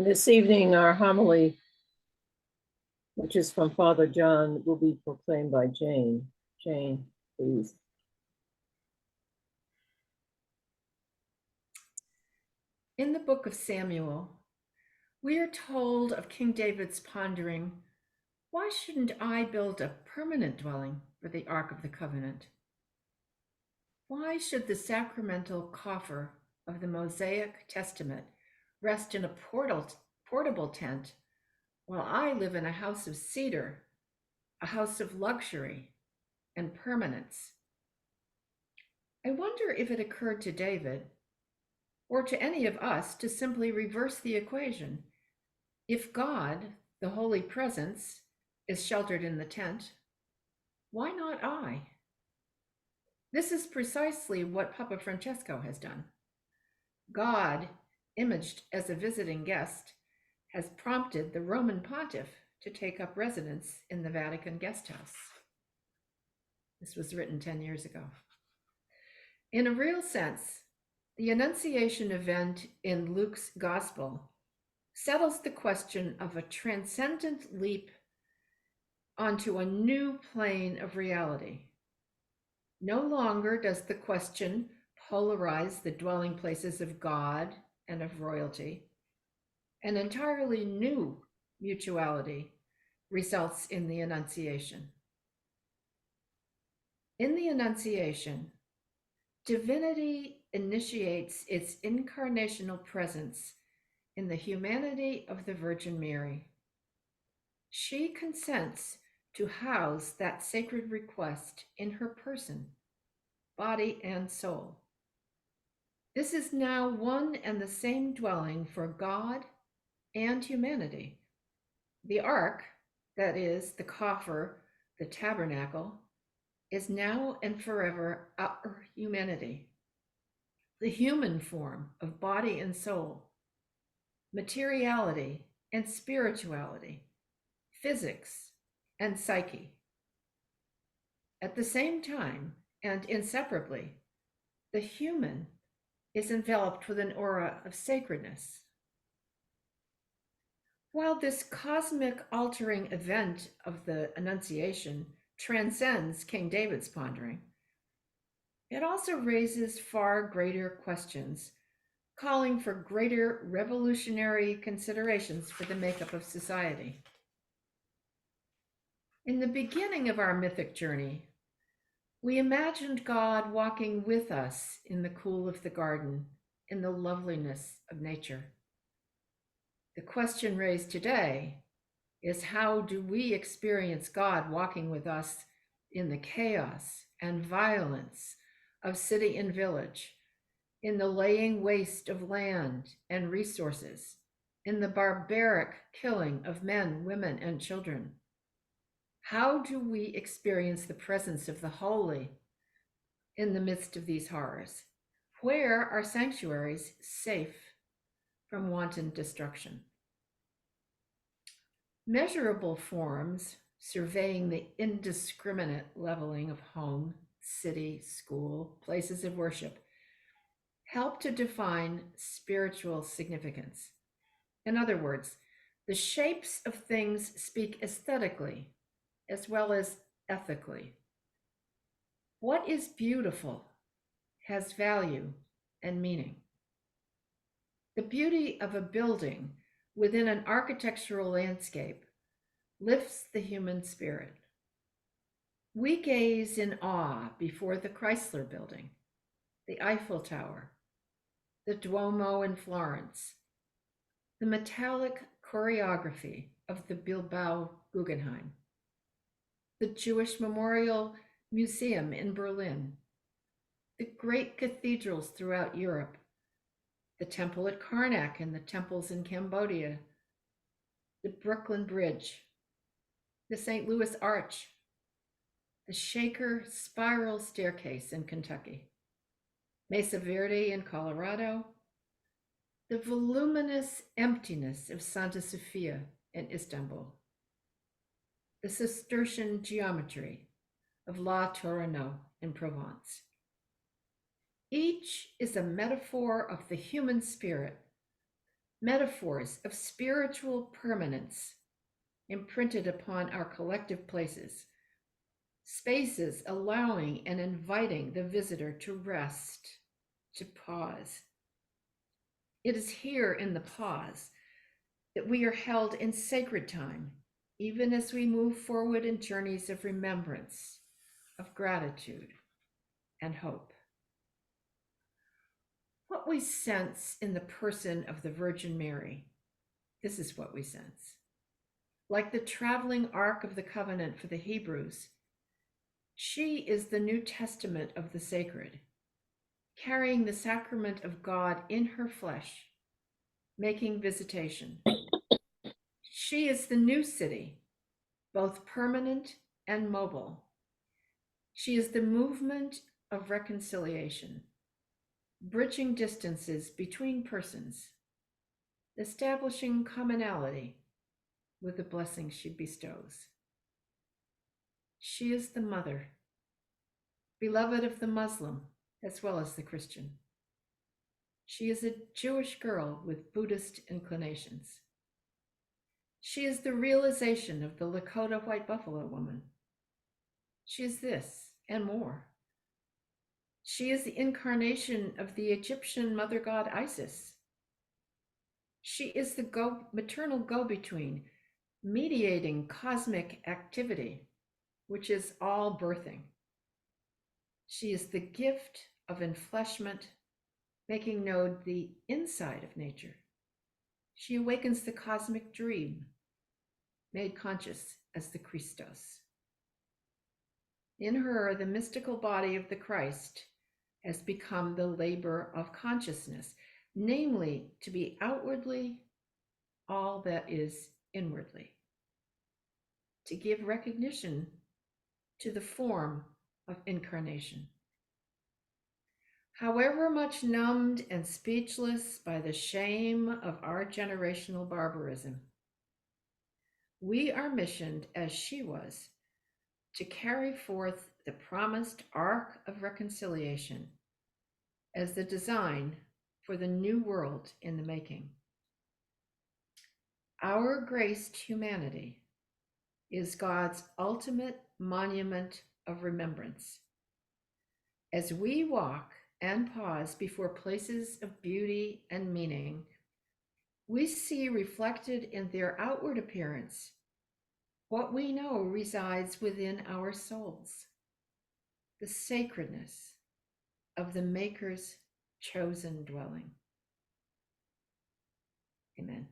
And this evening, our homily, which is from Father John, will be proclaimed by Jane. Jane, please. In the book of Samuel, we are told of King David's pondering, why shouldn't I build a permanent dwelling for the Ark of the Covenant? Why should the sacramental coffer of the Mosaic Testament rest in a portable tent while I live in a house of cedar, a house of luxury and permanence? I wonder if it occurred to David, or to any of us, to simply reverse the equation. If God, the Holy Presence, is sheltered in the tent, why not I? This is precisely what Papa Francesco has done. God, imaged as a visiting guest, has prompted the Roman pontiff to take up residence in the Vatican guest house. This was written 10 years ago. In a real sense, the Annunciation event in Luke's Gospel settles the question of a transcendent leap onto a new plane of reality. No longer does the question polarize the dwelling places of God and of royalty. An entirely new mutuality results in the Annunciation. In the Annunciation, divinity initiates its incarnational presence in the humanity of the Virgin Mary. She consents to house that sacred request in her person, body, and soul. This is now one and the same dwelling for God and humanity. The ark, that is, the coffer, the tabernacle, is now and forever our humanity, the human form of body and soul, materiality and spirituality, physics and psyche. At the same time, and inseparably, the human is enveloped with an aura of sacredness. While this cosmic altering event of the Annunciation transcends King David's pondering, it also raises far greater questions, calling for greater revolutionary considerations for the makeup of society. In the beginning of our mythic journey, we imagined God walking with us in the cool of the garden, in the loveliness of nature. The question raised today is, how do we experience God walking with us in the chaos and violence of city and village, in the laying waste of land and resources, in the barbaric killing of men, women, and children? How do we experience the presence of the holy in the midst of these horrors? Where are sanctuaries safe from wanton destruction? Measurable forms, surveying the indiscriminate leveling of home, city, school, places of worship, help to define spiritual significance. In other words, the shapes of things speak aesthetically as well as ethically. What is beautiful has value and meaning. The beauty of a building within an architectural landscape lifts the human spirit. We gaze in awe before the Chrysler Building, the Eiffel Tower, the Duomo in Florence, the metallic choreography of the Bilbao Guggenheim, the Jewish Memorial Museum in Berlin, the great cathedrals throughout Europe, the temple at Karnak and the temples in Cambodia, the Brooklyn Bridge, the St. Louis Arch, the Shaker Spiral Staircase in Kentucky, Mesa Verde in Colorado, the voluminous emptiness of Santa Sofia in Istanbul, the Cistercian geometry of La Tourneau in Provence. Each is a metaphor of the human spirit, metaphors of spiritual permanence imprinted upon our collective places, spaces allowing and inviting the visitor to rest, to pause. It is here in the pause that we are held in sacred time, even as we move forward in journeys of remembrance, of gratitude, and hope. What we sense in the person of the Virgin Mary, this is what we sense. Like the traveling Ark of the Covenant for the Hebrews, she is the New Testament of the sacred, carrying the sacrament of God in her flesh, making visitation. She is the new city, both permanent and mobile. She is the movement of reconciliation, bridging distances between persons, establishing commonality with the blessings she bestows. She is the mother, beloved of the Muslim as well as the Christian. She is a Jewish girl with Buddhist inclinations. She is the realization of the Lakota white buffalo woman. She is this and more. She is the incarnation of the Egyptian mother god Isis. She is the maternal go-between, mediating cosmic activity, which is all birthing. She is the gift of enfleshment, making known the inside of nature. She awakens the cosmic dream, made conscious as the Christos. In her, the mystical body of the Christ has become the labor of consciousness, namely, to be outwardly all that is inwardly, to give recognition to the form of incarnation. However much numbed and speechless by the shame of our generational barbarism, we are missioned as she was to carry forth the promised ark of reconciliation as the design for the new world in the making. Our graced humanity is God's ultimate monument of remembrance. As we walk and pause before places of beauty and meaning, we see reflected in their outward appearance what we know resides within our souls, the sacredness of the Maker's chosen dwelling. Amen.